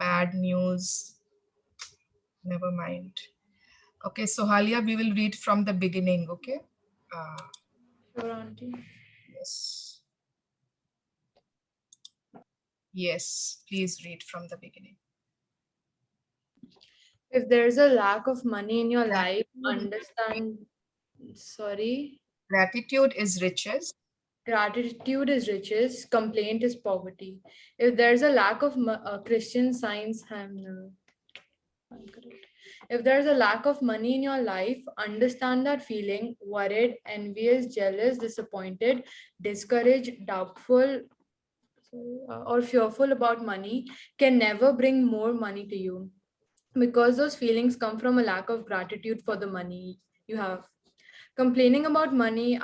bad news. Never mind. Okay, so Halia, we will read from the beginning, okay? Sure, auntie. Yes. Yes, please read from the beginning. If there's a lack of money in your life, Gratitude understand. Sorry. gratitude is riches. Gratitude is riches, complaint is poverty. If there's a lack of Christian science, I'm correct. If there's a lack of money in your life, understand that feeling worried, envious, jealous, disappointed, discouraged, doubtful, or fearful about money can never bring more money to you, because those feelings come from a lack of gratitude for the money you have. Complaining about money,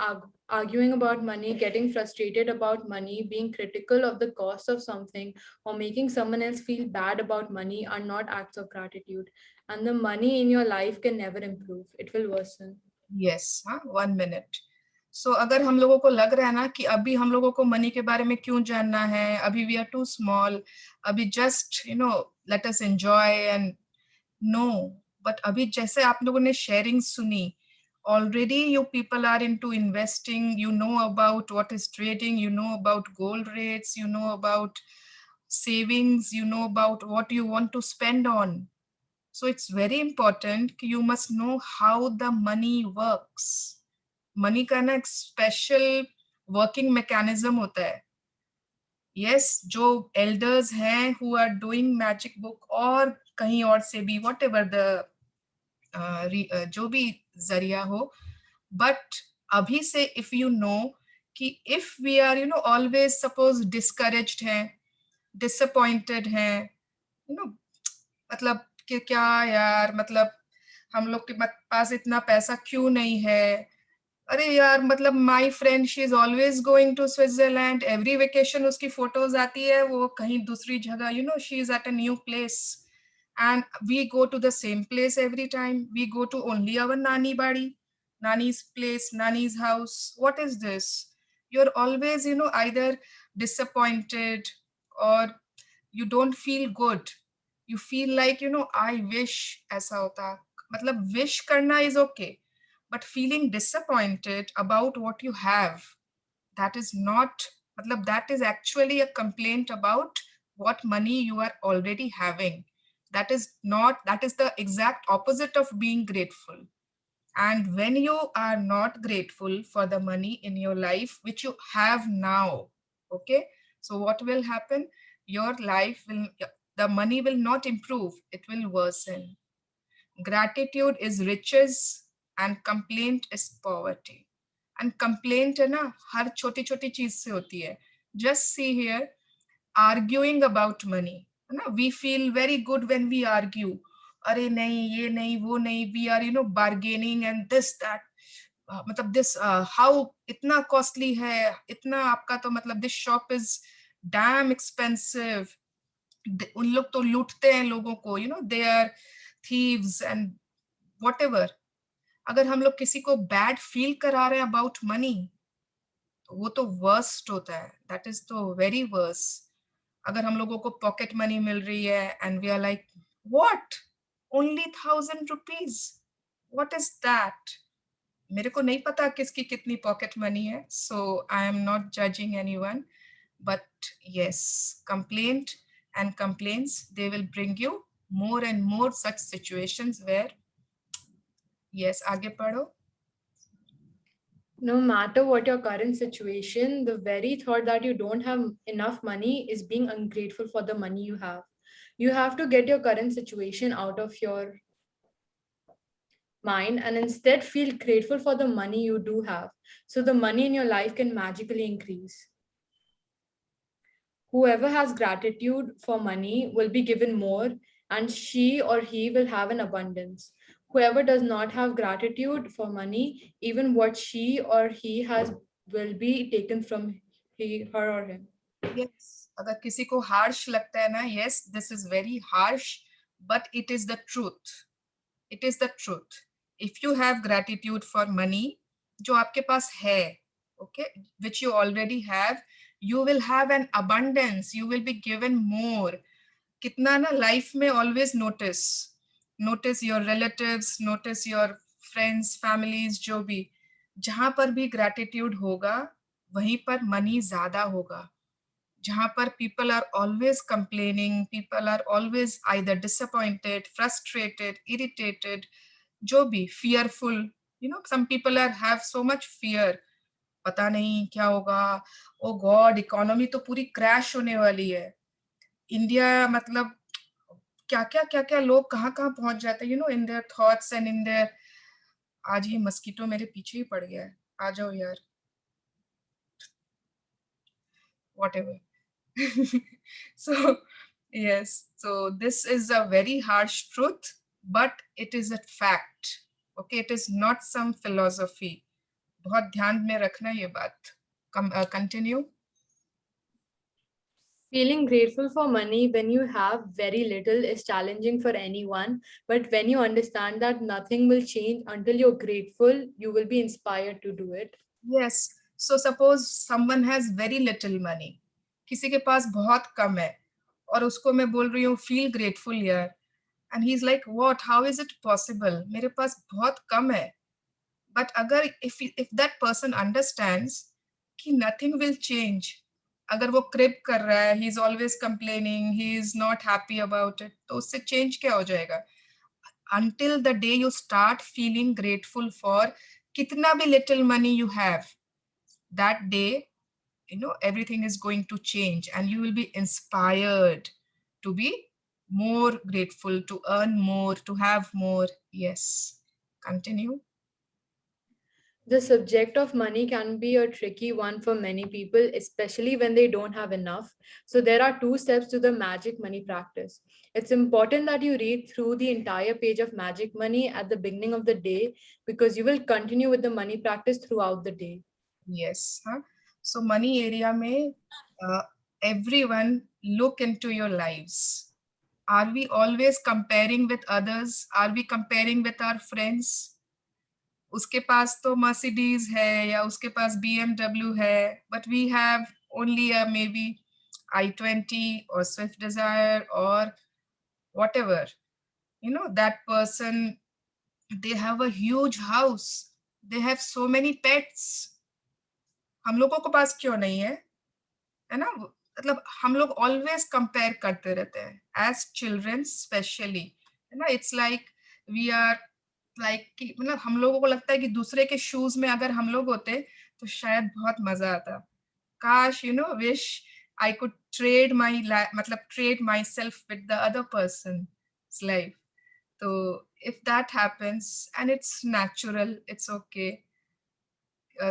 arguing about money, getting frustrated about money, being critical of the cost of something, or making someone else feel bad about money are not acts of gratitude. And the money in your life can never improve, it will worsen. Yes, हाँ, 1 minute. So अगर हम लोगों को लग रहा है ना कि अभी हम लोगों को मनी के बारे में क्यों जानना है, अभी we are too small, अभी just let us enjoy and no, but अभी जैसे आप लोगों ने sharing सुनी, already you people are into investing, you know about what is trading, you know about gold rates, you know about savings, you know about what you want to spend on. So it's very important कि you must know how the money works. Money का ना एक special working mechanism होता है. Yes, जो elders हैं who are doing magic book और कहीं और से भी whatever the जो भी जरिया हो, but अभी से if you know कि if we are always suppose discouraged हैं, disappointed हैं, मतलब कि क्या यार, मतलब हम लोग के पास इतना पैसा क्यों नहीं है, अरे यार मतलब my friend she is always going to Switzerland, every vacation उसकी फोटोज आती है वो कहीं दूसरी जगह, she is at a new place and we go to the same place every time, we go to only our nani badi, nani's place, nani's house. What is this? You're always either disappointed or you don't feel good, you feel like I wish aisa hota. Matlab wish karna is okay, but feeling disappointed about what you have, that is not, matlab that is actually a complaint about what money you are already having. That is not, that is the exact opposite of being grateful. And when you are not grateful for the money in your life which you have now, okay, so what will happen? Your life will, the money will not improve, it will worsen. Gratitude is riches and complaint is poverty. And complaint है ना हर छोटी छोटी चीज से होती है. Just see here, arguing about money, है ना, we feel very good when we argue. अरे नहीं ये नहीं वो नहीं, we are bargaining and this that, मतलब this how इतना costly है, इतना आपका तो मतलब this shop is damn expensive. उन लोग तो लूटते हैं लोगों को, they are thieves and whatever. अगर हम लोग किसी को बैड फील करा रहे हैं अबाउट मनी, वो तो वर्स्ट होता है, दैट इज तो वेरी वर्स. अगर हम लोगों को पॉकेट मनी मिल रही है and we are like what, only 1,000 rupees, what is that? मेरे को नहीं पता किसकी कितनी पॉकेट मनी है, so I am not judging anyone, but yes, complaint and complaints, they will bring you more and more such situations where, yes, आगे पढ़ो. No matter what your current situation, the very thought that you don't have enough money is being ungrateful for the money you have. You have to get your current situation out of your mind and instead feel grateful for the money you do have, so the money in your life can magically increase. Whoever has gratitude for money will be given more, and she or he will have an abundance. Whoever does not have gratitude for money, even what she or he has will be taken from her or him. Yes, अगर किसी को harsh लगता है ना, yes, this is very harsh, but it is the truth. It is the truth. If you have gratitude for money, जो आपके पास है, okay, which you already have, you will have an abundance. You will be given more. कितना ना life में always notice your relatives, notice your friends, families, जो भी, जहां पर भी ग्रैटिट्यूड होगा वहीं पर मनी ज्यादा होगा. जहां पर people are always complaining, people are always either disappointed, frustrated, irritated, जो भी, fearful, some people have so much fear. पता नहीं क्या होगा, ओ गॉड इकोनॉमी तो पूरी क्रैश होने वाली है. इंडिया मतलब क्या क्या लोग कहाँ कहाँ पहुंच जाते हैं, in their thoughts and in their. आज ये मस्कीटो मेरे पीछे ही पड़ गया है, आ जाओ यार. Whatever. So yes, so this is a very harsh truth, but it is a fact. Okay, it is not some philosophy. बहुत ध्यान में रखना ये बात. Continue. Feeling grateful for money when you have very little is challenging for anyone. But when you understand that nothing will change until you're grateful, you will be inspired to do it. Yes. So suppose someone has very little money. किसी के पास बहुत कम है और उसको मैं बोल रही हूँ feel grateful यार. And he's like, what? How is it possible? मेरे पास बहुत कम है. But अगर if that person understands कि nothing will change, अगर वो crib कर रहा है, he is always complaining, he is not happy about it, तो उससे change क्या हो जाएगा? Until the day you start feeling grateful for कितना भी little money you have, that day, everything is going to change and you will be inspired to be more grateful, to earn more, to have more. Yes. Continue. The subject of money can be a tricky one for many people, especially when they don't have enough. So there are 2 steps to the magic money practice. It's important that you read through the entire page of magic money at the beginning of the day, because you will continue with the money practice throughout the day. Yes. Huh? So money area mein, everyone look into your lives. Are we always comparing with others? Are we comparing with our friends? उसके पास तो Mercedes है या उसके पास BMW है, but we have only a maybe i20 or Swift Desire or whatever. That person, they have a huge house, they have so many pets. हम लोगों के पास क्यों नहीं है ना? मतलब हम लोग ऑलवेज कंपेयर करते रहते हैं एज चिल्ड्रन स्पेशली, है ना. It's like we are like कि मतलब हम लोगों को लगता है कि दूसरे के शूज में अगर हम लोग होते तो शायद बहुत मजा आता. काश wish I could trade my मतलब trade myself with the other person life. तो if that happens and it's natural, it's okay.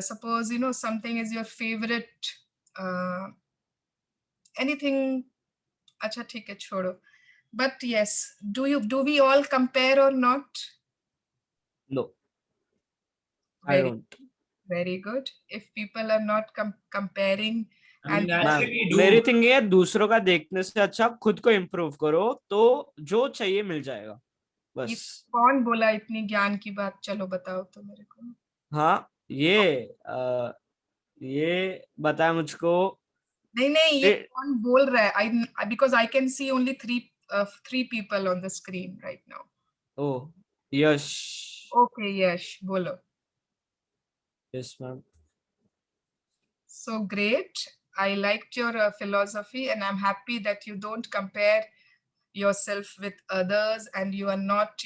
Suppose something is your favorite, anything. Acha theek hai, chodo. But yes, do we all compare or not? No, I Very don't. very good. If people are not comparing I mean, and naturally we do. मेरी thing है दूसरों का देखने से अच्छा खुद को improve करो तो जो चाहिए मिल जाएगा ये बस. कौन बोला इतनी ज्ञान की बात? चलो बताओ तो मेरे को. हाँ ये बताया मुझको. नहीं ये ए- कौन बोल रहा है? Because I can see only three people on the screen right now. Oh Yash. Okay, Yash, bolo. Yes ma'am. So great. I liked your philosophy and I'm happy that you don't compare yourself with others and you are not,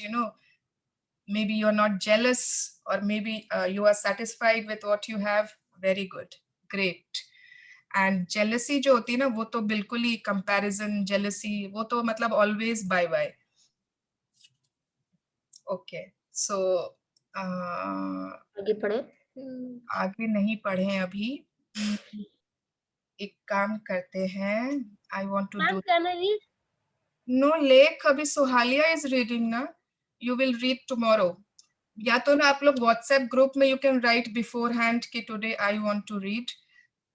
maybe you're not jealous or maybe you are satisfied with what you have. Very good. Great. And jealousy जो होती है ना, वो तो बिल्कुल ही comparison, jealousy, वो तो मतलब always bye bye. Okay. So आगे पढ़े. आगे नहीं पढ़े हैं अभी. एक काम करते हैं. I want to do. Can I read? No, Lake, अभी सुहालिया is reading ना. You will read tomorrow. या तो ना आप लोग WhatsApp ग्रुप में you can write beforehand कि today I want to read.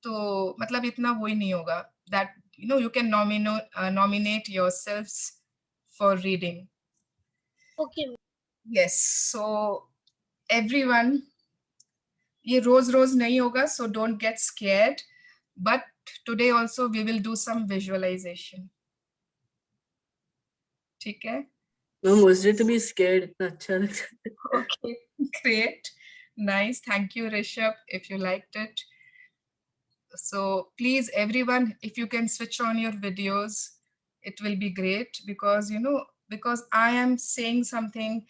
तो मतलब इतना वो ही नहीं होगा. That you can nominate yourselves for reading. Okay. Yes. So everyone, ये रोज रोज नहीं होगा, so don't get scared. But today also we will do some visualization. ठीक है? मुझे to be scared इतना अच्छा लगता है. Okay, great. Nice. Thank you, Rishabh, if you liked it. So please, everyone, if you can switch on your videos, it will be great because, you know, because I am saying something,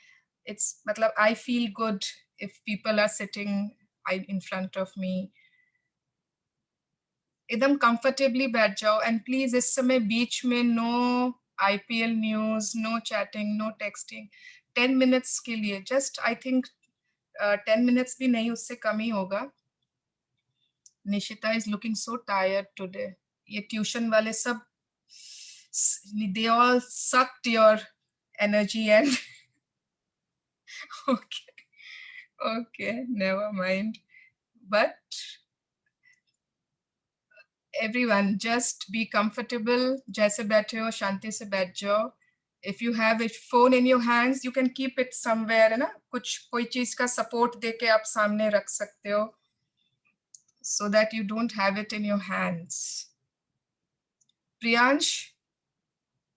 it's, matlab, I feel good if people are sitting in front of me. एकदम comfortably बैठ जाओ and please इस समय बीच में no IPL news, no chatting, no texting. 10 minutes के लिए, just I think 10 minutes भी नहीं, उससे कम ही होगा. Nishita is looking so tired today. ये tuition वाले सब, they all sucked your energy and okay, never mind. But everyone, just be comfortable. जैसे बैठे हो शांति से बैठ जाओ. If you have a phone in your hands, you can keep it somewhere, है ना? कुछ कोई चीज का support देके आप सामने रख सकते हो, so that you don't have it in your hands. Priyansh,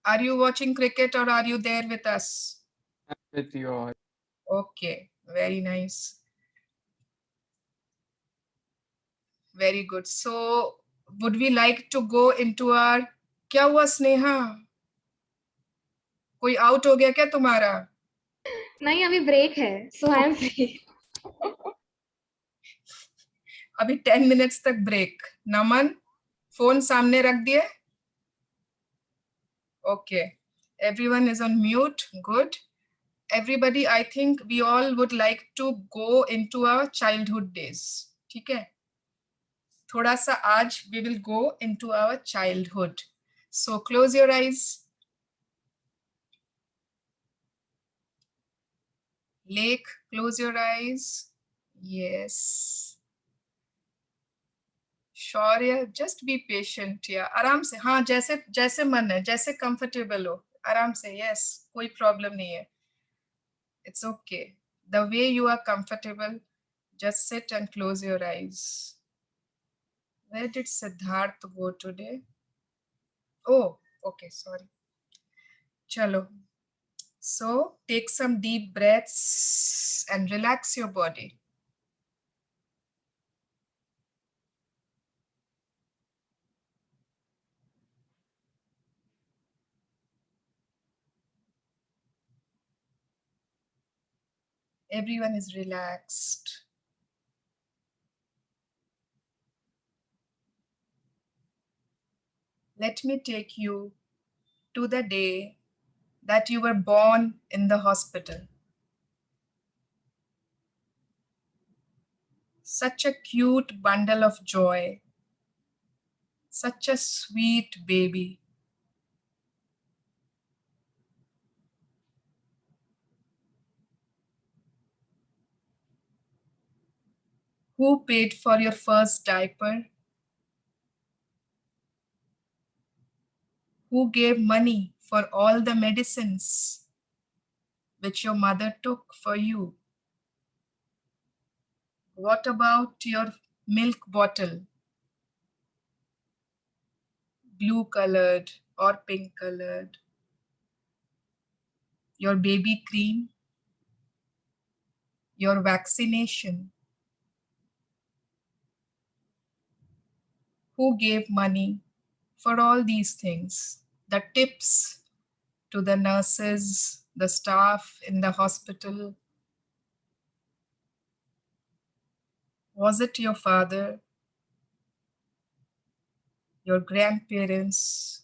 are you watching cricket or are you there with us? With you all. Okay, very nice. Very good. So, would we like to go into our... क्या हुआ स्नेहा? कोई out हो गया क्या तुम्हारा? नहीं, अभी break है, सो आई एम फ्री. अभी 10 मिनट्स तक ब्रेक. नमन, फोन सामने रख दिए? Okay, everyone is on mute. Good. Everybody, I think we all would like to go into our childhood days. ठीक है? थोड़ा सा आज we will go into our childhood. So close your eyes. Lake, close your eyes. Yes. Shaurya, just be patient. Yeah, आराम से. हाँ, जैसे जैसे मन है, जैसे comfortable हो, आराम से. Yes, कोई problem नहीं है. It's okay. The way you are comfortable, just sit and close your eyes. Where did Siddharth go today? Oh, okay, sorry. Chalo. So take some deep breaths and relax your body. Everyone is relaxed. Let me take you to the day that you were born in the hospital. Such a cute bundle of joy. Such a sweet baby. Who paid for your first diaper? Who gave money for all the medicines which your mother took for you? What about your milk bottle? Blue colored or pink colored? Your baby cream? Your vaccination? Who gave money for all these things? The tips to the nurses, the staff in the hospital? Was it your father? Your grandparents?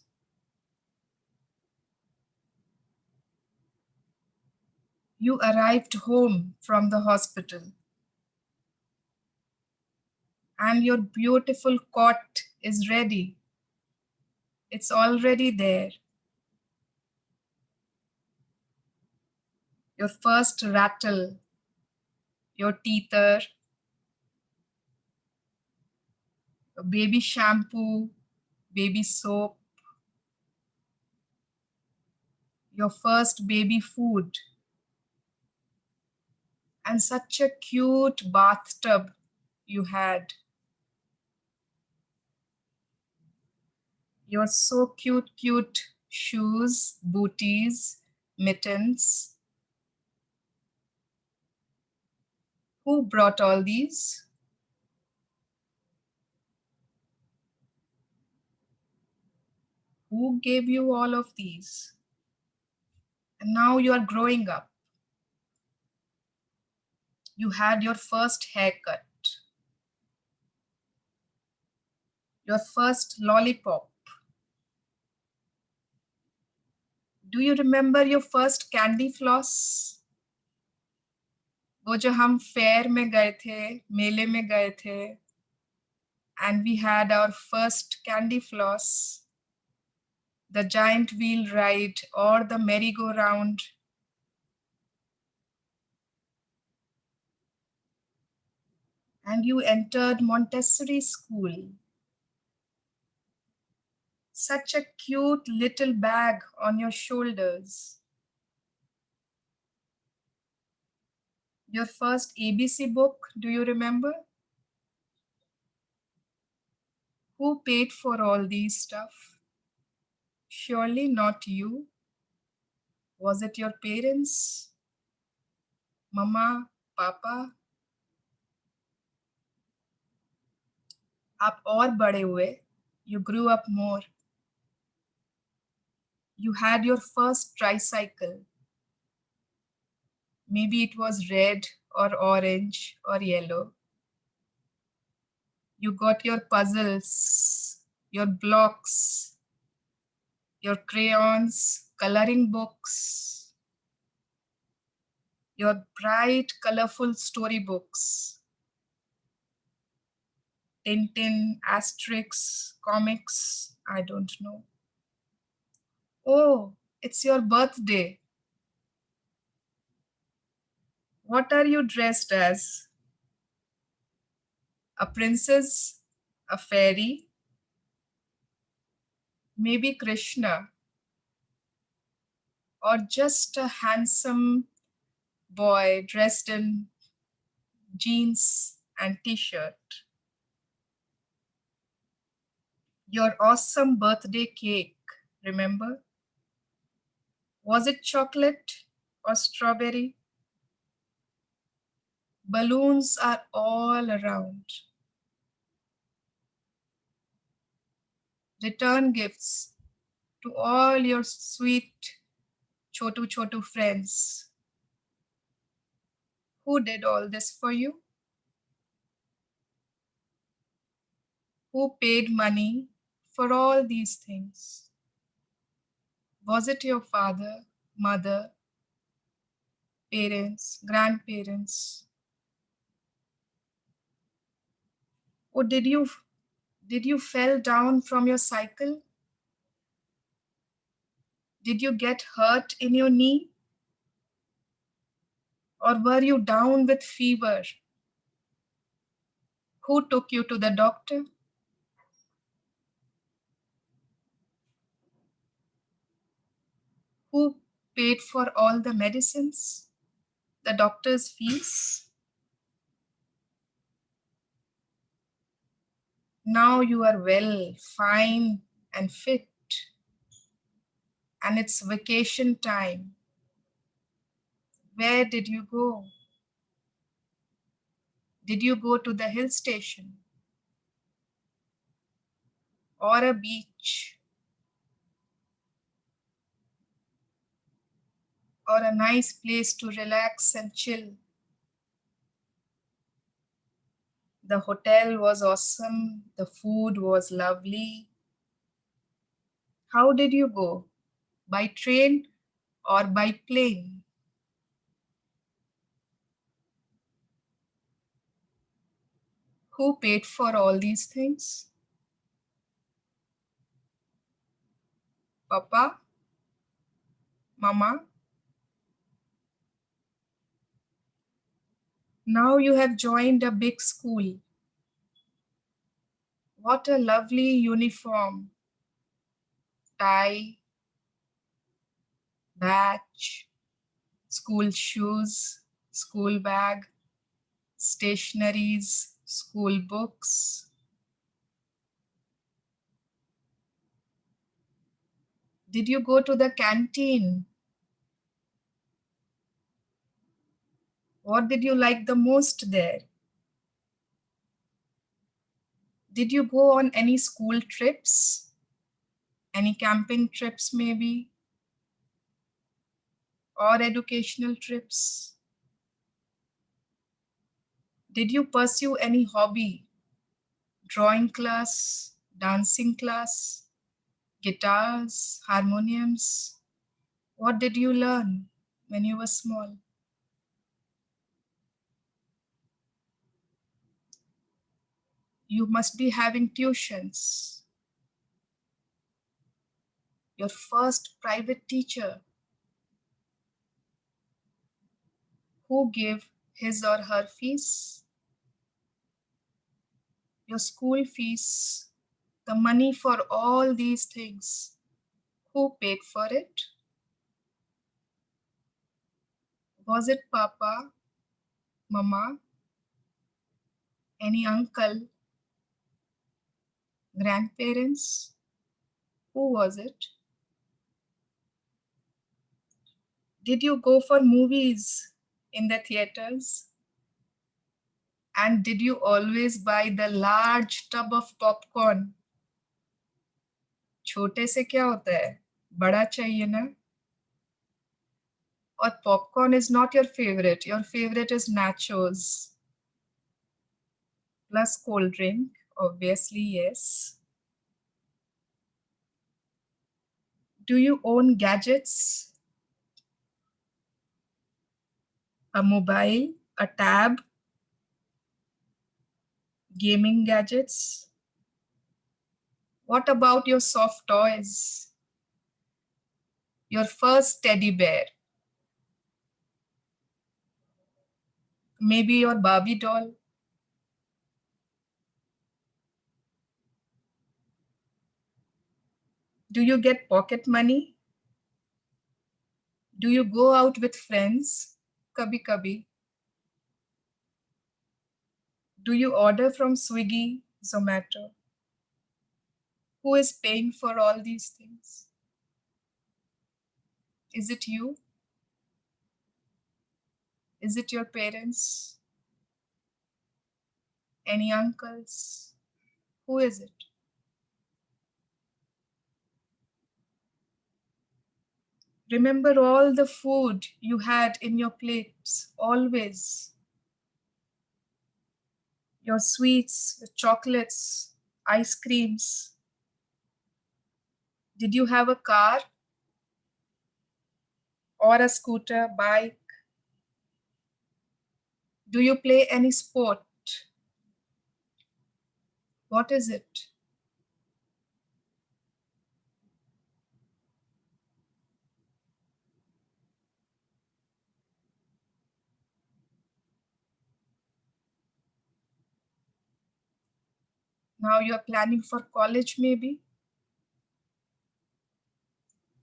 You arrived home from the hospital and your beautiful cot is ready. It's already there. Your first rattle, your teether, baby shampoo, baby soap, your first baby food, and such a cute bathtub you had. You're so cute shoes, booties, mittens. Who brought all these? Who gave you all of these? And now you are growing up. You had your first haircut, your first lollipop. Do you remember your first candy floss? वो जो हम fair में गए थे, मेले में गए थे, and we had our first candy floss, the giant wheel ride or the merry-go-round. And you entered Montessori school. Such a cute little bag on your shoulders. Your first ABC book, do you remember? Who paid for all these stuff? Surely not you. Was it your parents? Mama, Papa? आप और बड़े हुए. You grew up more. You had your first tricycle. Maybe it was red or orange or yellow. You got your puzzles, your blocks, your crayons, coloring books, your bright, colorful storybooks, Tintin, Asterix, comics, I don't know. Oh, it's your birthday. What are you dressed as? A princess? A fairy? Maybe Krishna? Or just a handsome boy dressed in jeans and t-shirt? Your awesome birthday cake, remember? Was it chocolate or strawberry? Balloons are all around. Return gifts to all your sweet Chotu Chotu friends. Who did all this for you? Who paid money for all these things? Was it your father, mother, parents, grandparents? Or did you fell down from your cycle? Did you get hurt in your knee? Or were you down with fever? Who took you to the doctor? Who paid for all the medicines? The doctor's fees? Now you are well, fine, and fit. And it's vacation time. Where did you go? Did you go to the hill station? Or a beach? Or a nice place to relax and chill? The hotel was awesome. The food was lovely. How did you go? By train or by plane? Who paid for all these things? Papa? Mama? Now you have joined a big school. What a lovely uniform. Tie, badge, school shoes, school bag, stationaries, school books. Did you go to the canteen? What did you like the most there? Did you go on any school trips? Any camping trips maybe? Or educational trips? Did you pursue any hobby? Drawing class, dancing class, guitars, harmoniums? What did you learn when you were small? You must be having tuitions. Your first private teacher. Who gave his or her fees? Your school fees, the money for all these things. Who paid for it? Was it Papa, Mama, any uncle, grandparents? Who was it? Did you go for movies in the theaters? And did you always buy the large tub of popcorn? छोटे से क्या होता है? बड़ा चाहिए ना? Or popcorn is not your favorite. Your favorite is nachos. Plus cold drink, obviously, yes. Do you own gadgets? A mobile, a tab, gaming gadgets? What about your soft toys? Your first teddy bear? Maybe your Barbie doll? Do you get pocket money? Do you go out with friends? Kabhi kabhi. Do you order from Swiggy, Zomato? Who is paying for all these things? Is it you? Is it your parents? Any uncles? Who is it? Remember all the food you had in your plates, always. Your sweets, your chocolates, ice creams. Did you have a car or a scooter, bike? Do you play any sport? What is it? Now you're planning for college, maybe?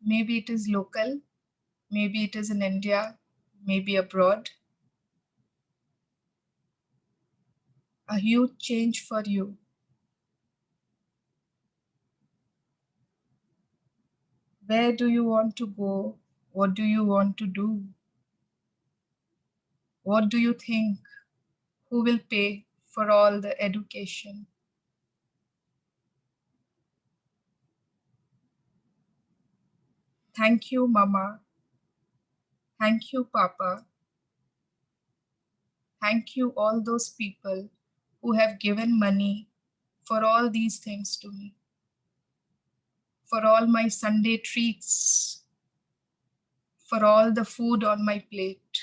Maybe it is local, maybe it is in India, maybe abroad. A huge change for you. Where do you want to go? What do you want to do? What do you think? Who will pay for all the education? Thank you, Mama. Thank you, Papa. Thank you, all those people who have given money for all these things to me, for all my Sunday treats, for all the food on my plate,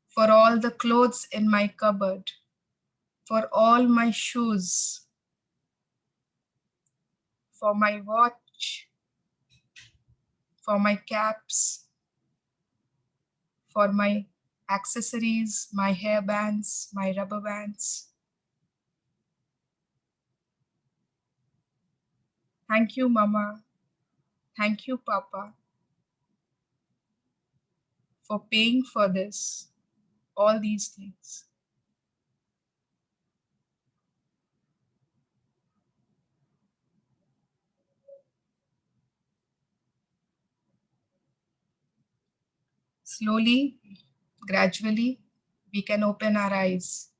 for all the clothes in my cupboard, for all my shoes, for my watch, for my caps, for my accessories, my hair bands, my rubber bands. Thank you, Mama. Thank you, Papa, for paying for this, all these things. slowly, gradually, we can open our eyes.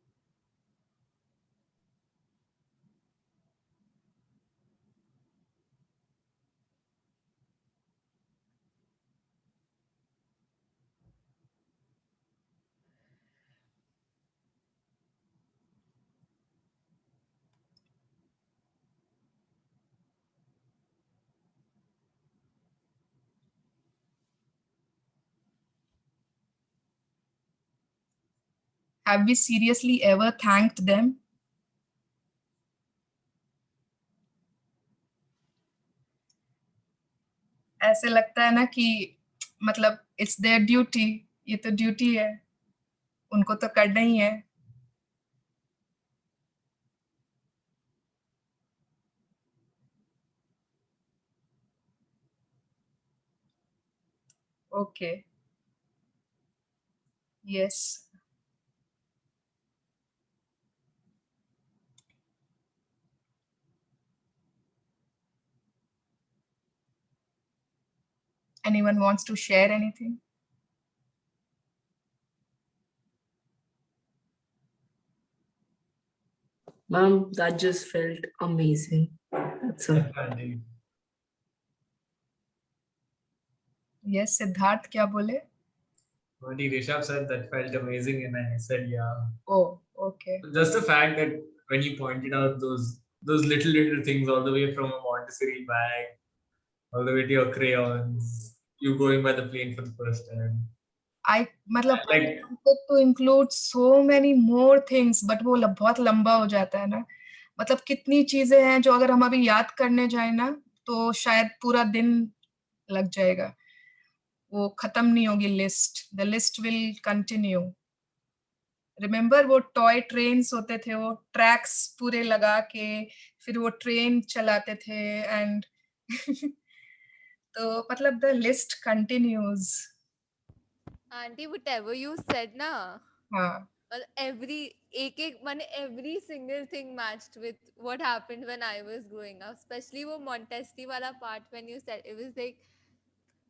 Have we seriously ever thanked them? ऐसे लगता है ना कि मतलब it's their duty, ये तो duty है, उनको तो करना ही है. Okay. Yes. Anyone wants to share anything? Mom, that just felt amazing. That's all. Definitely. Yes, Siddharth क्या बोले? Only Rishabh said that felt amazing, and I said, yeah. Oh, okay. Just the fact that when you pointed out those little things, all the way from a Montessori bag, all the way to your crayons, you going by the plane for the first time. I मतलब I Like, wanted to include so many more things, but वो बहुत लंबा हो जाता है ना. मतलब कितनी चीजें हैं जो अगर हम अभी याद करने जाए ना, तो शायद पूरा दिन लग जाएगा. वो खत्म नहीं होगी list. The list will continue. Remember वो टॉय ट्रेन्स होते थे, वो ट्रैक्स पूरे लगा के फिर वो ट्रेन चलाते थे एंड तो मतलब the list continues. Auntie, whatever you said na, हाँ, every single thing matched with what happened when I was growing up, especially वो Montessori वाला part when you said, it was like,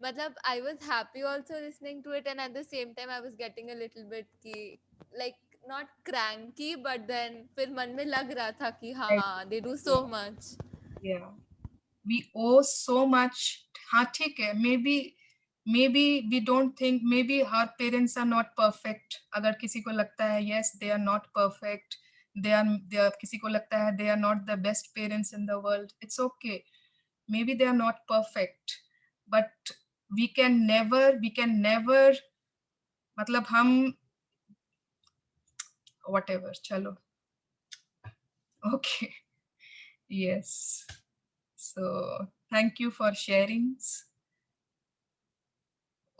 मतलब I was happy also listening to it, and at the same time I was getting a little bit की, like not cranky, but then फिर मन में लग रहा था कि हाँ, they do so much. yeah, we owe so much. हाँ ठीक है, maybe we don't think, maybe our parents are not perfect. अगर किसी को लगता है yes they are not perfect, they are किसी को लगता है they are not the best parents in the world, it's okay. Maybe they are not perfect, but we can never मतलब हम whatever, चलो. Okay. Yes. So thank you for sharing.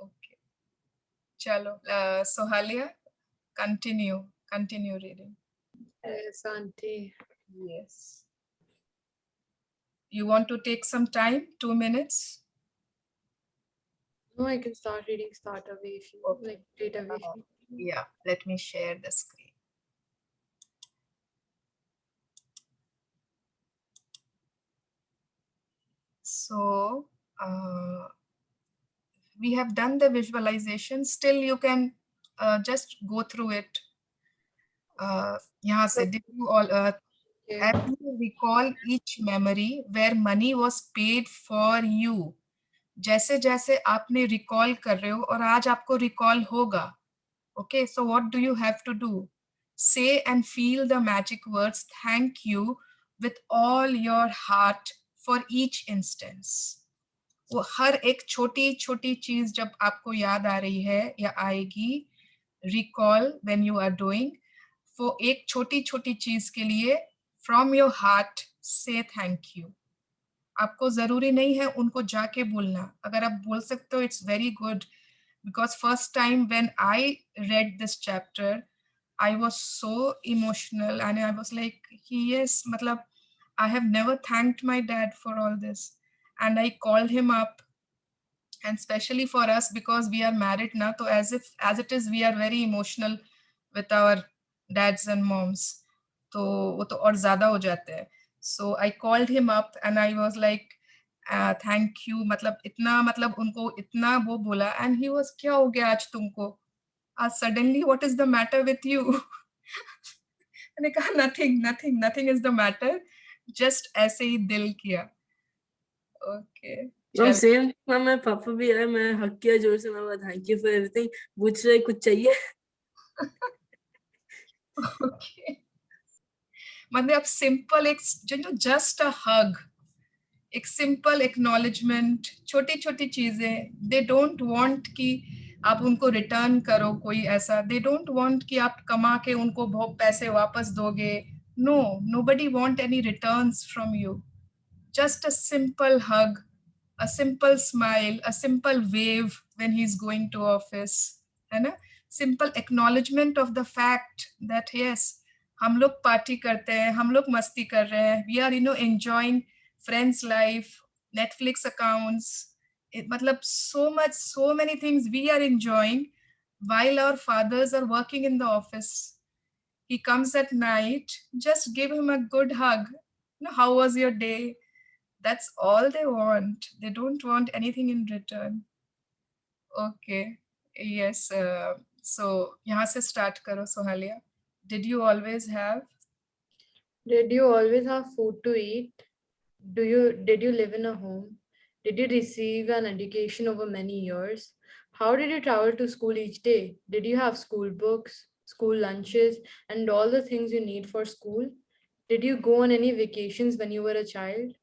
Okay. Chalo. Sohalia, continue reading. Yes, Auntie. Yes. You want to take some time? 2 minutes? No, I can start reading start away if you Okay. like read away. if you- Yeah, let me share the screen. So we have done the visualization. Still, you can just go through it. यहाँ से did you all Okay. as you recall each memory where money was paid for you. जैसे जैसे आपने recall कर रहे हो और आज आपको रिकॉल होगा. Okay, so what do you have to do? Say and feel the magic words thank you with all your heart for each instance. वो हर एक छोटी छोटी चीज जब आपको याद आ रही है या आएगी, recall when you are doing, वो एक छोटी छोटी चीज के लिए from your heart say thank you. आपको जरूरी नहीं है उनको जाके बोलना. अगर आप बोल सकते हो it's very good, because first time when I read this chapter I was so emotional and I was like yes, मतलब I have never thanked my dad for all this, and I called him up, and especially for us because we are married now, so as it is we are very emotional with our dads and moms, तो वो तो और ज़्यादा हो जाते हैं. So I called him up and I was like, thank you, मतलब इतना, मतलब उनको इतना वो बोला, एंड ही वाज, क्या हो गया आज तुमको, आज suddenly what is the matter with you? मैंने कहा nothing nothing nothing is the matter, just ऐसे ही दिल किया। ओके और सेम ना, मैं पापा भी आए, मैं हक किया जोर से, मैं थैंक यू फॉर एवरीथिंग, पूछ रहे कुछ चाहिए। ओके, मतलब सिंपल एक जस्ट अ हग, एक सिंपल एक्नॉलेजमेंट, छोटी छोटी चीजें, दे डोंट वांट कि आप उनको रिटर्न करो कोई ऐसा, दे डोंट वांट कि आप कमा के उनको बहुत पैसे वापस दोगे, no, nobody want any returns from you, just a simple hug, a simple smile, a simple wave when he's going to office, है ना? Simple acknowledgement of the fact that yes, हम लोग पार्टी करते हैं, हम लोग मस्ती कर रहे हैं, we are enjoying friends life, Netflix accounts, मतलब so much, so many things we are enjoying while our fathers are working in the office. He comes at night, just give him a good hug. How was your day? That's all they want. They don't want anything in return. Okay. Yes. So, यहाँ से start करो, Sohalia. Did you always have? Did you always have food to eat? Did you live in a home? Did you receive an education over many years? How did you travel to school each day? Did you have school books, school lunches, and all the things you need for school? Did you go on any vacations when you were a child?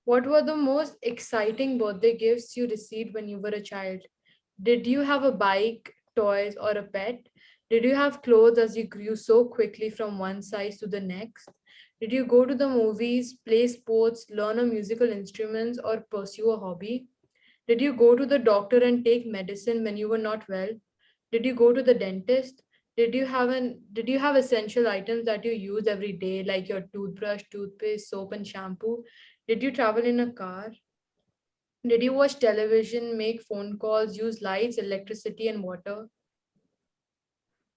What were the most exciting birthday gifts you received when you were a child? Did you have a bike, toys, or a pet? Did you have clothes as you grew so quickly from one size to the next? Did you go to the movies, play sports, learn a musical instruments, or pursue a hobby? Did you go to the doctor and take medicine when you were not well? Did you go to the dentist? Did you have essential items that you use every day like your toothbrush, toothpaste, soap and shampoo? Did you travel in a car? Did you watch television, make phone calls, use lights, electricity and water?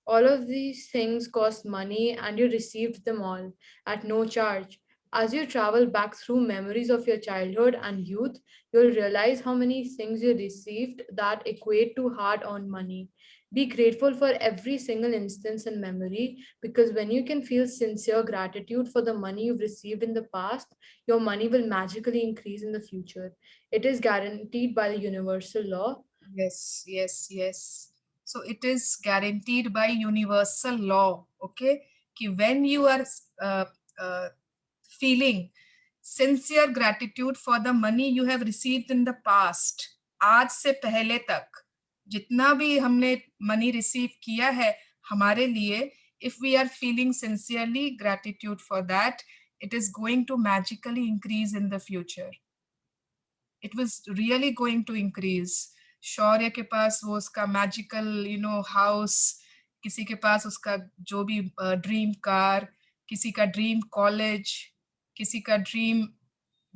All of these things cost money and you received them all at no charge. As you travel back through memories of your childhood and youth, you'll realize how many things you received that equate to hard earned money. Be grateful for every single instance and memory because when you can feel sincere gratitude for the money you've received in the past, your money will magically increase in the future. It is guaranteed by the universal law. Yes, yes, yes. So it is guaranteed by universal law. Okay, कि when you are uh, feeling sincere gratitude for the money you have received in the past, आज से पहले तक जितना भी हमने money receive किया है हमारे लिए, if we are feeling sincerely gratitude for that, it is going to magically increase in the future. It was really going to increase. शौर्य के पास वो उसका मैजिकल हाउस, किसी के पास उसका जो भी ड्रीम कार, किसी का ड्रीम कॉलेज, किसी का ड्रीम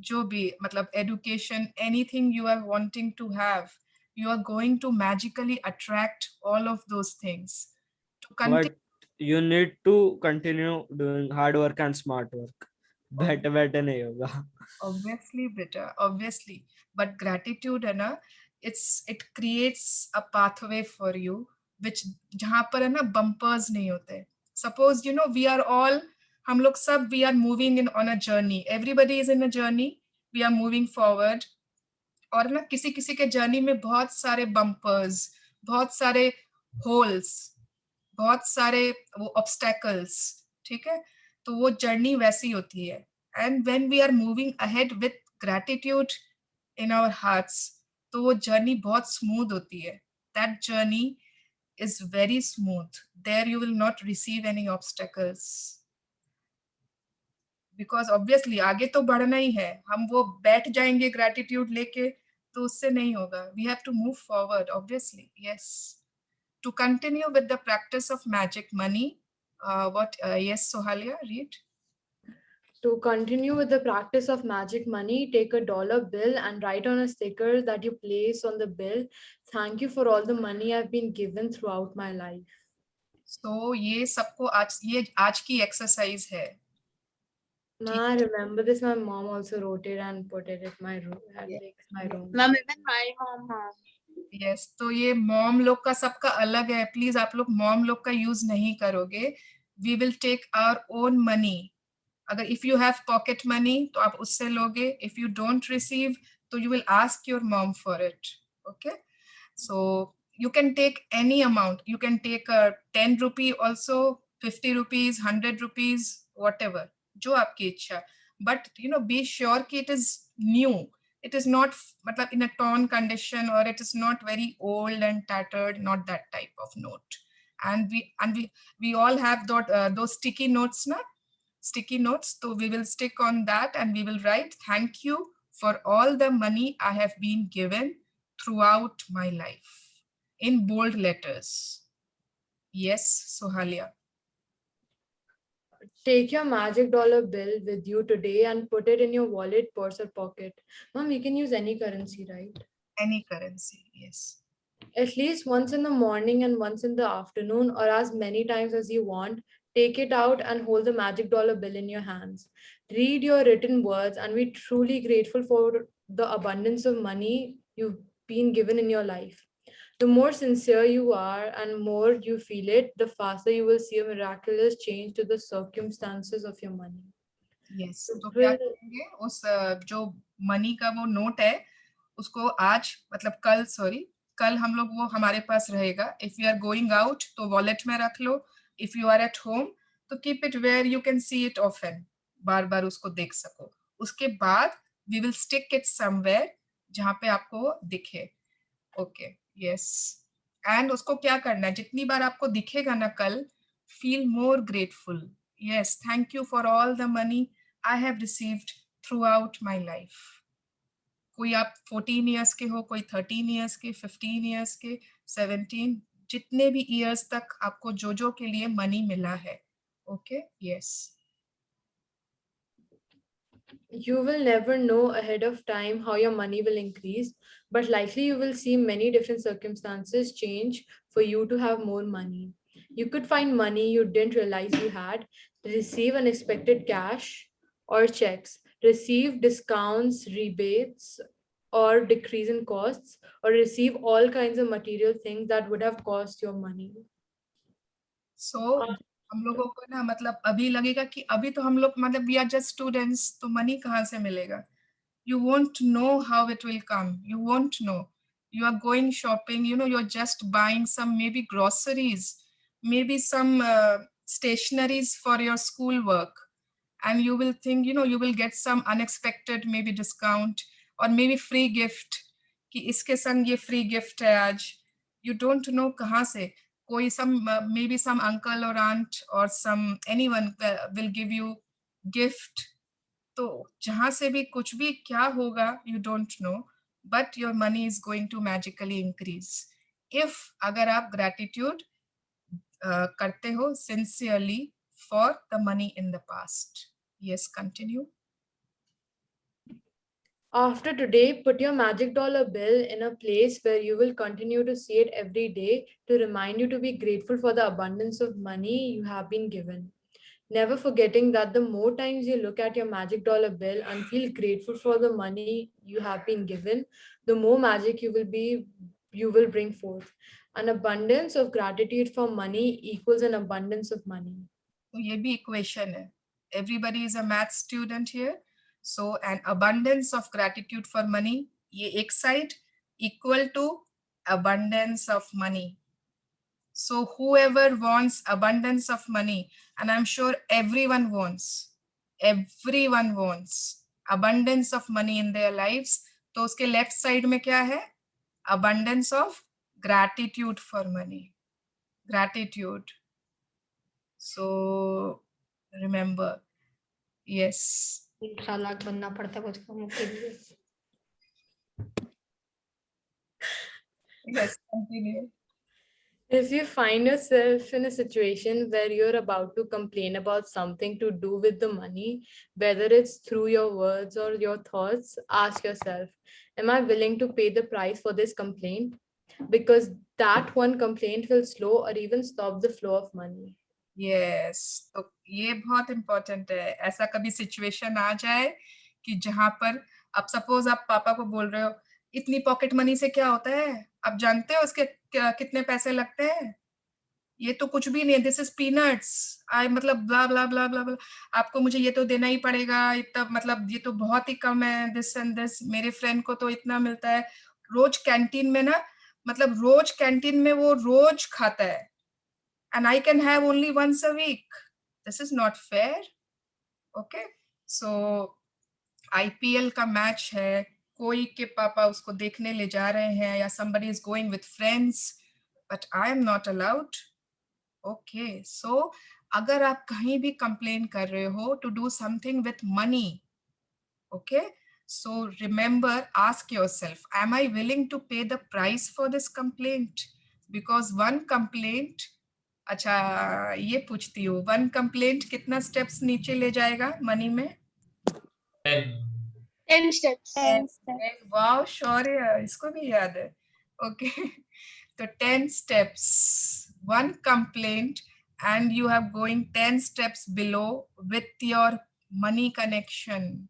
जो भी मतलब education, anything you are wanting to have, you are going to magically attract all of those things. To continue, But you need to continue doing hard work and smart work. बैठे नहीं होगा. obviously better, obviously, but gratitude है ना, it creates a pathway for you which जहाँ पर है ना bumpers नहीं होते. Suppose we are all, हम लोग सब we are moving in on a journey, everybody is in a journey, we are moving forward, और ना किसी किसी के जर्नी में बहुत सारे bumpers, बहुत सारे holes, बहुत सारे वो obstacles, ठीक है, तो वो जर्नी वैसी होती है. And when we are moving ahead with gratitude in our hearts, तो वो जर्नी बहुत स्मूथ होती है. That journey is very smooth. There you will not receive any obstacles. Because obviously आगे तो बढ़ना ही है, हम वो बैठ जाएंगे gratitude लेके तो उससे नहीं होगा. We have to move forward, obviously. Yes. To continue with the practice of magic money, yes, Sohalia, read. To continue with the practice of magic money, take a dollar bill and write on a sticker that you place on the bill, "Thank you for all the money I've been given throughout my life." So ये सबको आज की exercise है. I remember this. My mom also wrote it and put it at my room. At Yeah. like my room. Mom, even my mom. Yes, तो ये mom लोग का सबका अलग है, प्लीज आप लोग मॉम लोग का यूज नहीं करोगे. We will take our own money. अगर if you have pocket money तो आप उससे लोगे, इफ यू डोंट रिसीव तो you will ask your mom for it. Okay, so you can take any amount. You can take a 10 rupee also, 50 rupees, 100 rupees, whatever, जो आपकी इच्छा. But you know, be sure कि it is new. It is not मतलब in a torn condition, or it is not very old and tattered, not that type of note. And we all have those sticky notes, na? Sticky notes. So we will stick on that and we will write, thank you for all the money I have been given throughout my life, in bold letters. Yes, Sohalia. Take your magic dollar bill with you today and put it in your wallet, purse, or pocket. Mom, you can use any currency, right? Any currency, yes. At least once in the morning and once in the afternoon, or as many times as you want. Take it out and hold the magic dollar bill in your hands. Read your written words and be truly grateful for the abundance of money you've been given in your life. The more sincere you are and more you feel it, the faster you will see a miraculous change to the circumstances of your money. Yes. So तो क्या will- करेंगे, उस जो money का वो note है उसको आज मतलब कल, सॉरी, कल हम लोग वो हमारे पास रहेगा. If you are going out तो वॉलेट में रख लो. If you are at home तो keep it where you can see it often, बार बार उसको देख सको. उसके बाद we will stick it somewhere जहाँ पे आपको दिखे. Okay, yes. एंड उसको क्या करना है, जितनी बार आपको दिखेगा ना कल, feel more grateful. Yes, thank you for all the money I have received through out my life. कोई आप 14 ईयर्स के हो, कोई 13 ईयर्स के, 15 ईयर्स के, 17, जितने भी ईयर्स तक आपको जो के लिए मनी मिला है. Okay, yes. You will never know ahead of time how your money will increase, but likely you will see many different circumstances change for you to have more money. You could find money you didn't realize you had, receive unexpected cash or checks, receive discounts, rebates, or decrease in costs, or receive all kinds of material things that would have cost your money. सो हम लोगों को ना मतलब अभी लगेगा कि अभी तो हम लोग मतलब वी आर जस्ट स्टूडेंट्स, तो मनी कहाँ से मिलेगा. You won't know how it will come. You won't know. You are going shopping, you know, you're just buying some maybe groceries, maybe some stationaries for your school work. And you will think, you know, you will get some unexpected maybe discount or maybe free gift. कि इसके संग ये free gift है आज. You don't know कहाँ से. कोई some maybe some uncle or aunt or some anyone will give you gift. तो जहां से भी कुछ भी क्या होगा, you don't know, but your money is going to magically increase if अगर आप ग्रेटिट्यूड करते हो sincerely for the money in the past. Yes, continue. After today, put your magic dollar bill in a place where you will continue to see it every day to remind you to be grateful for the abundance of money you have been given. Never forgetting that the more times you look at your magic dollar bill and feel grateful for the money you have been given, the more magic you will bring forth. An abundance of gratitude for money equals an abundance of money. तो ये भी equation है. Everybody is a math student here. So an abundance of gratitude for money, ये एक side equal to abundance of money. So whoever wants abundance of money, and I'm sure everyone wants abundance of money in their lives, तो उसके left side में क्या है? Abundance of gratitude for money. Gratitude. So remember, yes. चालाक बनना पड़ता कुछ कामों के लिए. Yes, continue. If you find yourself in a situation where you're about to complain about something to do with the money, whether it's through your words or your thoughts, ask yourself, am I willing to pay the price for this complaint? Because that one complaint will slow or even stop the flow of money. Yes, तो ये बहुत important है। ऐसा कभी situation आ जाए कि जहां पर आप सपोज आप पापा को बोल रहे हो इतनी पॉकेट मनी से क्या होता है, आप जानते हो उसके कितने पैसे लगते हैं, ये तो कुछ भी नहीं है, दिस इज पीनट्स, आई मतलब ब्ला ब्ला ब्ला ब्ला ब्ला, आपको मुझे ये तो देना ही पड़ेगा, इतना मतलब ये तो बहुत ही कम है, दिस एंड दिस, मेरे फ्रेंड को तो इतना मिलता है रोज कैंटीन में ना, मतलब रोज कैंटीन में वो रोज खाता है and I can have only once a week. This is not fair. Okay. So IPL का मैच है, कोई के पापा उसको देखने ले जा रहे हैं या somebody is going with friends, but I am not allowed. Okay. So अगर आप कहीं भी complain कर रहे हो to do something with money, okay, so remember, ask yourself, am I willing to pay the price for this complaint? Because one complaint, अच्छा ये पूछती हूँ, वन कंप्लेंट कितना स्टेप्स नीचे ले जाएगा मनी में? 10. 10 steps. वाओ, शौर्य, इसको भी याद है। ओके, तो 10 steps, one complaint and you have going 10 steps below with your money connection.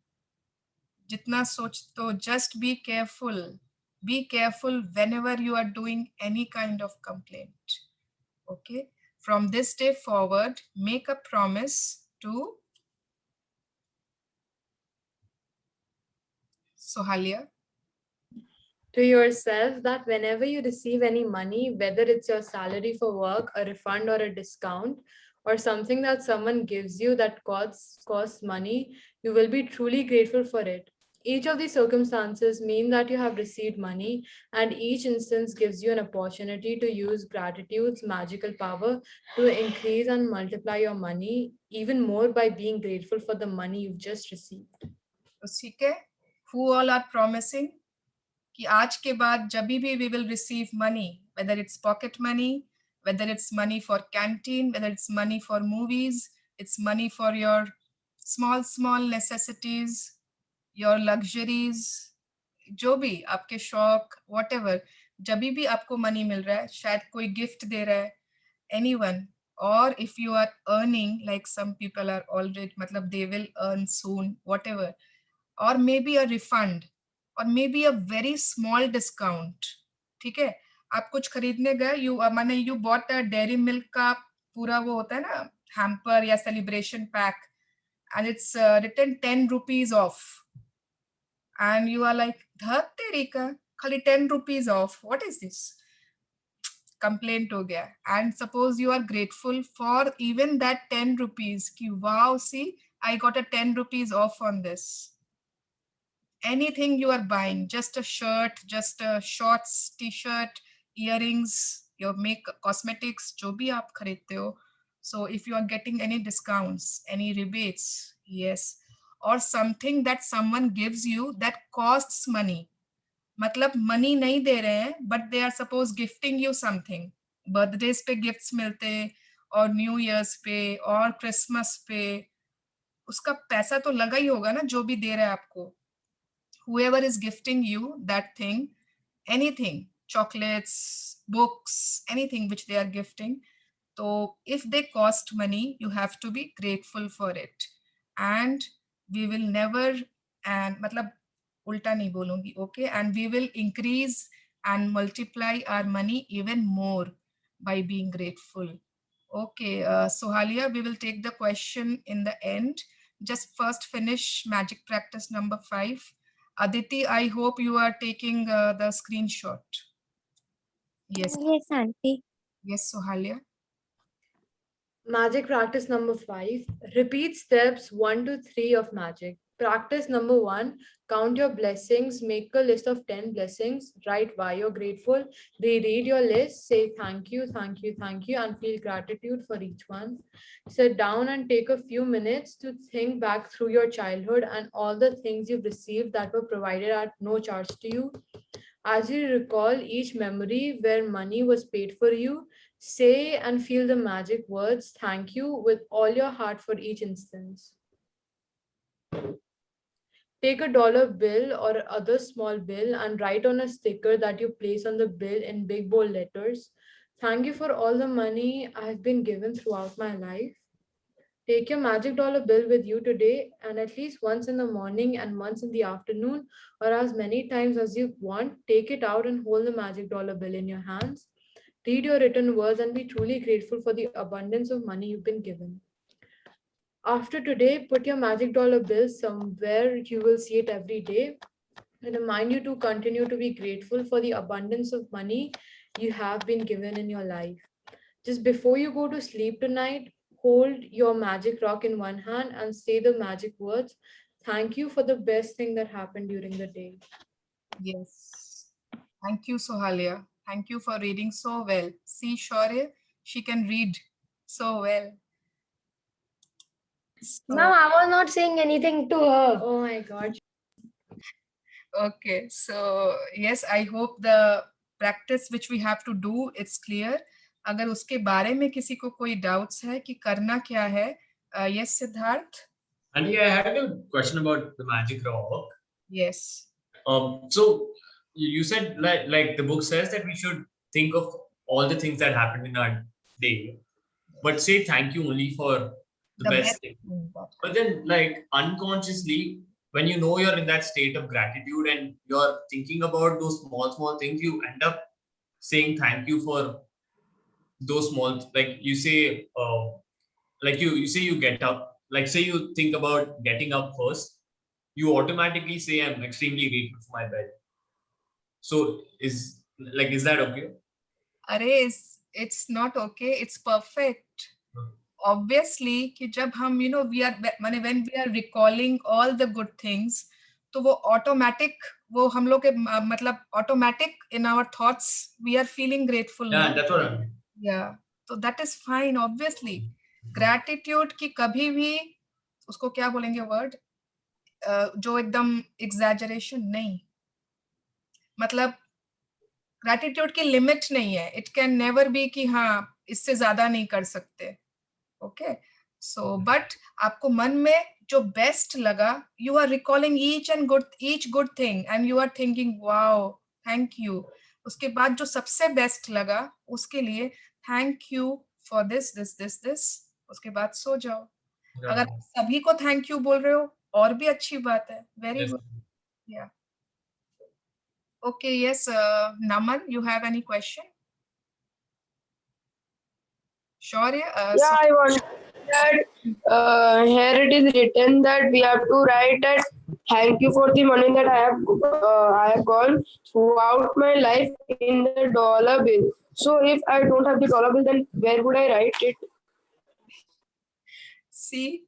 जितना सोच, तो just be careful whenever you are doing any kind of complaint. Okay, from this day forward, make a promise to Sohalia. To yourself that whenever you receive any money, whether it's your salary for work, a refund or a discount, or something that someone gives you that costs money, you will be truly grateful for it. Each of these circumstances mean that you have received money, and each instance gives you an opportunity to use gratitude's magical power to increase and multiply your money even more by being grateful for the money you've just received. तो ठीक है, who all are promising कि आज के बाद जब भी we will receive money, whether it's pocket money, whether it's money for canteen, whether it's money for movies, it's money for your small necessities, your luxuries, जो भी आपके शौक, whatever, जब भी आपको मनी मिल रहा है, शायद कोई गिफ्ट दे रहा है, anyone, or if you are earning, like some people are already, मतलब they will earn soon, whatever, or maybe a refund, or maybe a very small discount. ठीक है, आप कुछ खरीदने गए, you माने you bought a dairy milk का पूरा वो होता है ना hamper या celebration pack, and it's written 10 rupees off, and you are like, धत तेरी का, खाली 10 rupees off, what is this? Complaint हो गया. And suppose you are grateful for even that 10 rupees कि wow, see, I got a 10 rupees off on this. Anything you are buying, just a shirt, just a shorts, t-shirt, earrings, your makeup, cosmetics, जो भी आप खरीदते हो. So if you are getting any discounts, any rebates, yes, or something that someone gives you that costs money, मतलब money नहीं दे रहे हैं, but they are suppose gifting you something, birthdays पे गिफ्ट्स मिलते, और न्यू ईयर्स पे, और क्रिसमस पे, उसका पैसा तो लगा ही होगा ना जो भी दे रहा है आपको. whoever is gifting you that thing, anything, chocolates, books, anything which they are gifting, so if they cost money, you have to be grateful for it, and we will never, and मतलब उल्टा नहीं बोलूंगी, okay, and we will increase and multiply our money even more by being grateful. Okay, Sohalia, we will take the question in the end. Just first finish magic practice number 5. Aditi, I hope you are taking the screenshot. Yes. Yes, auntie. Yes, Sohalia. Magic practice number 5. Repeat steps 1 to 3 of magic. Practice number 1. Count your blessings. Make a list of 10 blessings. Write why you're grateful. Reread your list. Say thank you, thank you, thank you, and feel gratitude for each one. Sit down and take a few minutes to think back through your childhood and all the things you've received that were provided at no charge to you. As you recall each memory where money was paid for you, say and feel the magic words thank you with all your heart for each instance. Take a dollar bill or other small bill and write on a sticker that you place on the bill in big bold letters. Thank you for all the money I've been given throughout my life. Take your magic dollar bill with you today, and at least once in the morning and once in the afternoon, or as many times as you want, take it out and hold the magic dollar bill in your hands. Read your written words and be truly grateful for the abundance of money you've been given. After today, put your magic dollar bill somewhere you will see it every day. I remind you to continue to be grateful for the abundance of money you have been given in your life. Just before you go to sleep tonight, hold your magic rock in one hand and say the magic words. Thank you for the best thing that happened during the day. Yes. Thank you, Sohalia. Thank you for reading so well. See, Shaurya, she can read so well. Ma'am, I was not saying anything to her. Oh my God. Okay, so yes, I hope the practice which we have to do it's clear. अगर उसके बारे में किसी को कोई doubts है कि करना क्या है, yes, Siddharth? And yeah, I had a question about the magic rock. Yes. So you said like the book says that we should think of all the things that happened in our day, but say thank you only for the best thing. thing that- But then, like unconsciously, when you know you're in that state of gratitude and you're thinking about those small things, you end up saying thank you for those small. Like you say, like you say you get up. Like say you think about getting up first, you automatically say I'm extremely grateful for my bed. So is that okay? अरे it's not okay, it's perfect. Obviously कि जब हम we are माने when we are recalling all the good things, तो वो automatic वो हम लोग के मतलब automatic in our thoughts we are feeling grateful. Yeah, ना? that's what I mean. Yeah, so that is fine. Obviously gratitude की कभी भी उसको क्या बोलेंगे word जो एकदम exaggeration नहीं, मतलब gratitude की limit नहीं है. It can never be कि हाँ इससे ज्यादा नहीं कर सकते. Okay, so but आपको मन में जो best लगा, you are recalling each good thing and you are thinking wow thank you. उसके बाद जो सबसे best लगा उसके लिए thank you for this. उसके बाद सो जाओ. Yeah. अगर आप सभी को thank you बोल रहे हो और भी अच्छी बात है. Very Yes. good. Yeah. Okay, yes, Naman, you have any question? Sure, yeah. Yeah, I want that here it is written that we have to write that thank you for the money that I have gone throughout my life in the dollar bill. So if I don't have the dollar bill, then where would I write it? See,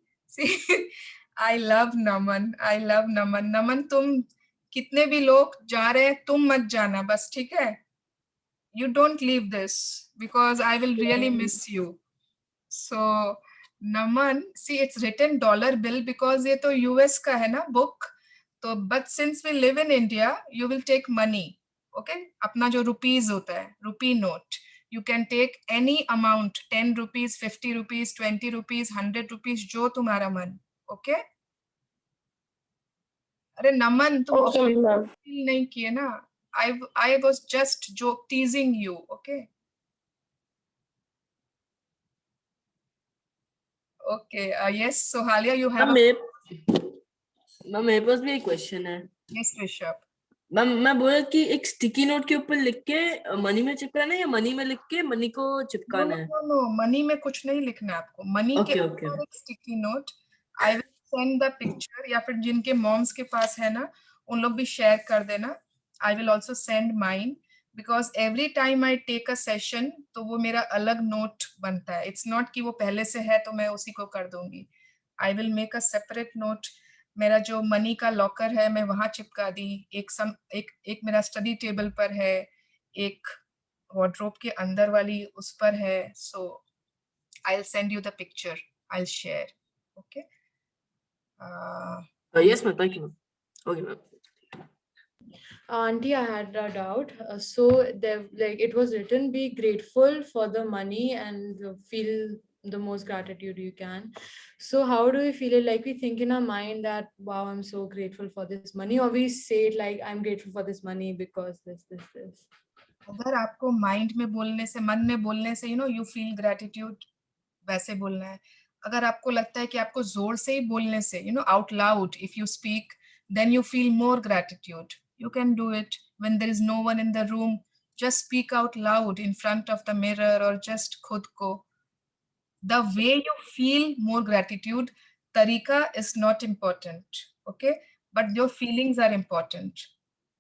I love Naman. Naman, तुम कितने भी लोग जा रहे हैं, तुम मत जाना बस, ठीक है? You don't leave this because I will really miss you. So, Naman, see, it's written dollar bill because ये तो US का है ना book. तो but since we live in India, you will take money. Okay? अपना जो rupees होता है, rupee note. You can take any amount, 10 rupees, 50 rupees, 20 rupees, 100 rupees, जो तुम्हारा मन. Okay? अरे नमन तुम Okay, ma'am. feel नहीं किए ना. I was just teasing you. Okay? Okay. Yes, Sohalia, you have ma'am मेरे पास भी एक क्वेश्चन है. Yes, Rishabh. मैम मैं बोला कि एक स्टिकी नोट के ऊपर लिख के मनी में चिपकाना है या मनी में लिख के मनी को चिपकाना है? No. मनी में कुछ नहीं लिखना है आपको. मनी के Okay. ऊपर एक sticky note. I will send the picture या फिर जिनके मॉम्स के पास है ना, उन लोग भी शेयर कर देना. I will also send mine because every time I take a session, तो वो मेरा अलग नोट बनता है. It's not कि वो पहले से है तो मैं उसी को कर दूंगी. I will make a separate note. मेरा जो मनी का लॉकर है मैं वहां चिपका दी. एक मेरा स्टडी टेबल पर है, एक wardrobe के अंदर वाली उस पर है. So I'll send you the picture. I'll share. Okay. Yes ma'am, thank you ma'am. Okay ma'am. Auntie, I had a doubt. So there, like it was written, be grateful for the money and feel the most gratitude you can. So how do we feel it? Like we think in our mind that, wow, I'm so grateful for this money, or we say it like I'm grateful for this money because this. अगर आपको mind में बोलने से, मन में बोलने से, you feel gratitude, वैसे बोलना है. अगर आपको लगता है कि आपको जोर से ही बोलने से, out loud, if you speak, then you feel more gratitude. You can do it when there is no one in the room. Just speak out loud in front of the mirror or just khud ko. The way you feel more gratitude, tarika is not important, okay? But your feelings are important.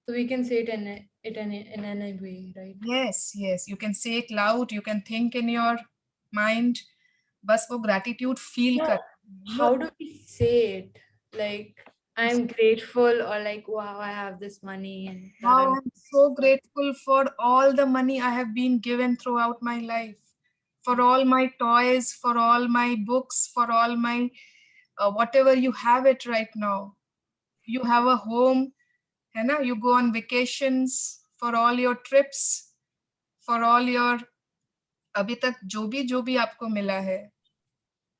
So we can say it in any way, right? Yes, you can say it loud, you can think in your mind. बस वो gratitude feel No, कर. how do we say it? Like, I'm grateful, or like, wow, I have this money and that Wow, I'm I'm so grateful for all the money I have been given throughout my life. For all my toys, for all my books, for all my whatever you have it right now. You have a home, है ना? You go on vacations, for all your trips, for all your अभी तक जो भी आपको मिला है.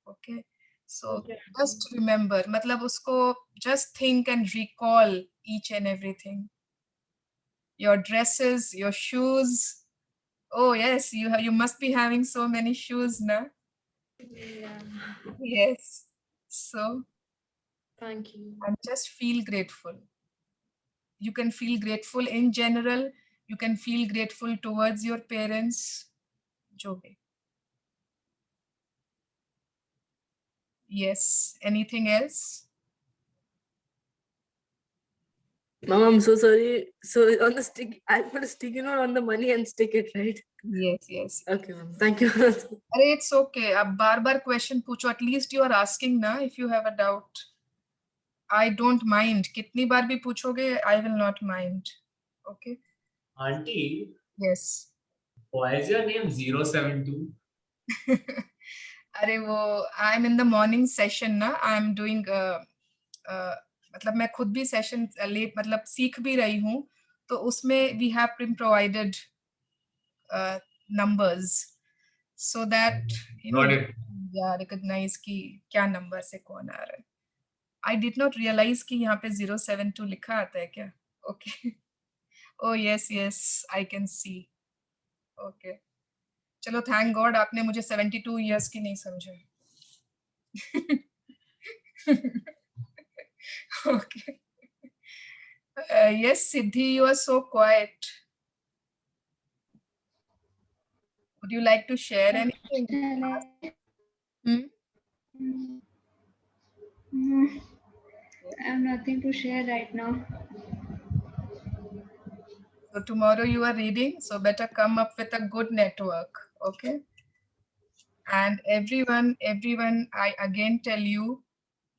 Okay, so Okay. just remember, मतलब उसको just think and recall each and everything. Your dresses, your shoes. Oh yes, you must be having so many shoes now. Yeah. Yes. So, Thank you. and just feel grateful. You can feel grateful in general. You can feel grateful towards your parents. जो भी. Yes. Anything else? Mom, I'm so sorry. So on the stick, I put a sticky note on the money and stick it, right? Yes. Okay, ma'am. Thank you. अरे it's okay. अब बार question पूछो. At least you are asking ना if you have a doubt. I don't mind. कितनी बार भी पूछोगे, I will not mind. Okay. Auntie, Yes. why is your name 072? अरे वो I'm in the morning session ना. I'm doing मतलब मैं खुद भी सेशन लेट मतलब सीख भी रही हूँ, तो उसमें we have been provided numbers so that Got it. yeah, recognize कि क्या नंबर से कौन आ रहा है. I did not realize कि यहाँ पे 072 लिखा आता है क्या? Okay. Oh yes, I can see. Okay. चलो thank God आपने मुझे 72 years की नहीं समझा. Okay. Yes, Siddhi, you are so quiet. Would you like to share anything? I have nothing to share right now. So tomorrow you are reading, so better come up with a good network, okay? And everyone, I again tell you,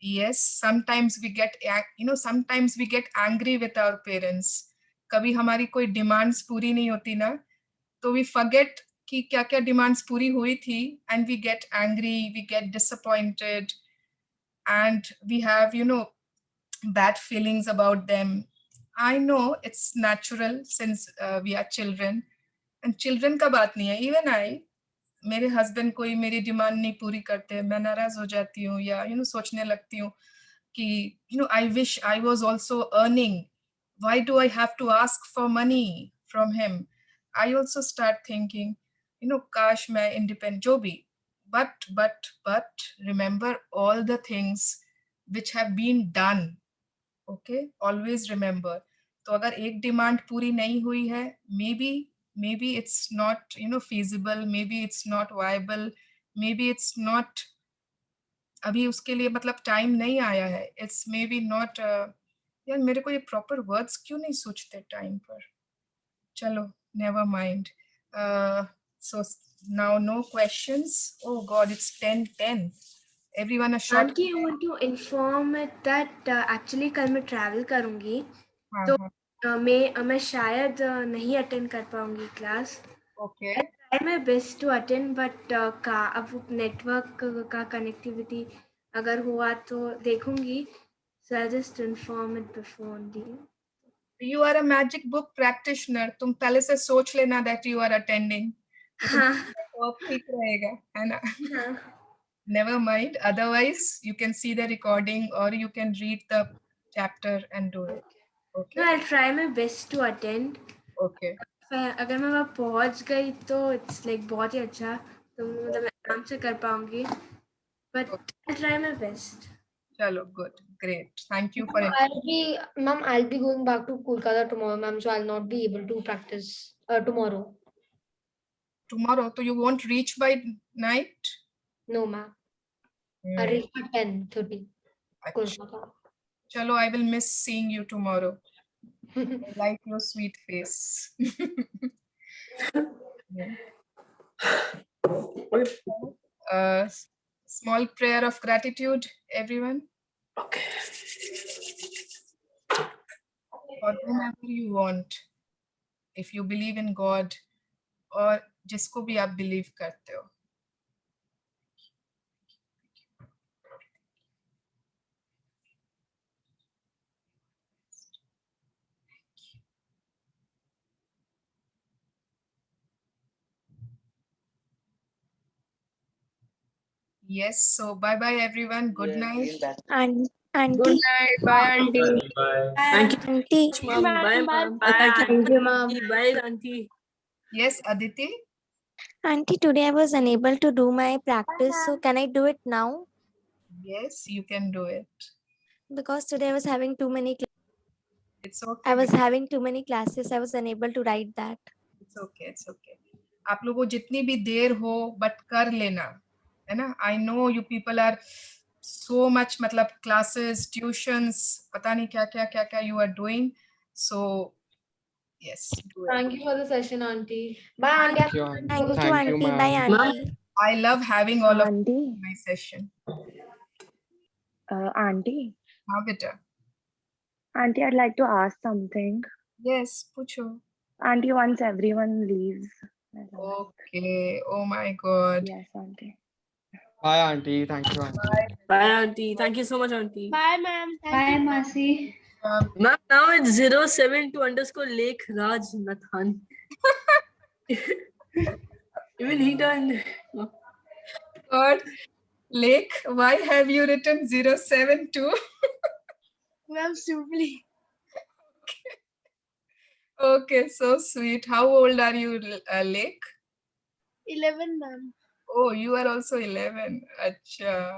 yes, sometimes we get, sometimes we get angry with our parents. कभी हमारी कोई demands पूरी नहीं होती ना, तो we forget कि क्या-क्या demands पूरी हुई थी, and we get angry, we get disappointed, and we have, bad feelings about them. I know it's natural since we are children, and children का बात नहीं है. Even I, मेरे husband कोई मेरी demand नहीं पूरी करते, मैं नाराज हो जाती हूँ या सोचने लगती हूँ कि I wish I was also earning. Why do I have to ask for money from him? I also start thinking, काश मैं independent जो भी. But remember all the things which have been done. Okay, always remember. तो अगर एक demand पूरी नहीं हुई है, maybe it's not feasible, maybe it's not viable, maybe it's not अभी उसके लिए मतलब टाइम नहीं आया है. It's maybe not यार मेरे को ये प्रॉपर वर्ड्स क्यों नहीं सूझते टाइम पर. चलो, never mind. So now no questions. Oh God, it's 10:10. Everyone a short. Auntie, I want to inform it that actually कल मैं travel करूँगी, हाँ, तो हाँ. मैं शायद नहीं attend कर पाऊँगी class. Okay. I try my best to attend, but अब network का connectivity अगर हुआ तो देखूँगी. So I'll just inform it before the. You are a magic book practitioner. तुम पहले से सोच लेना that you are attending. हाँ. तो ठीक रहेगा, है ना? हाँ. Never mind. Otherwise, you can see the recording or you can read the chapter and do it. No, Okay. I'll try my best to attend. Okay. अगर मैं वहाँ पहुँच गई तो इट्स लाइक बहुत ही अच्छा, तो मतलब मैं आराम से कर पाऊंगी, but I try my best. Chalo, good, great. Thank you for it. I'll be going back to Kolkata tomorrow, ma'am, so I'll not be able to practice tomorrow. Tomorrow, so you won't reach by night? No, ma'am. Hmm. I'll reach at 10:30 Achha. Kolkata. Chalo, I will miss seeing you tomorrow. I like your sweet face. Yeah. Small prayer of gratitude, everyone. Okay. For whomever you want. If you believe in God, or जिसको भी आप believe करते हो. Yes, so bye bye everyone. Good night. And Good night. Bye, auntie. Bye. Thank you auntie. so much, ma'am. Bye, ma'am. Thank you, Thank you, ma'am. auntie. Bye, auntie. Yes, Aditi. Auntie, today I was unable to do my practice, so can I do it now? Yes, you can do it. Because today I was having too many. It's okay. I was having too many classes. I was unable to write that. It's okay. It's okay. आप लोगों को जितनी भी देर हो but कर लेना है ना. I know you people are so much मतलब classes, tuitions, पता नहीं क्या क्या क्या क्या you are doing. So yes, do it. Thank you for the session, auntie. Bye, auntie. Thank you, auntie. Bye, Ma'am. auntie. I love having all of you Auntie, in my session. auntie, हाँ बेटा. auntie, I'd like to ask something. Yes, पूछो. Auntie, once everyone leaves. my life. Okay. Oh my God. Yes, auntie. Bye, auntie. Thank you, auntie. Bye, auntie. Thank you so much, auntie. Bye, ma'am. Bye, Masi. Ma'am, now it's 072_ Raj Nathan. Even he turned. God, Lake, why have you written 072? Ma'am, simply. Okay, so sweet. How old are you, Lake? 11, ma'am. Oh, you are also 11. Acha.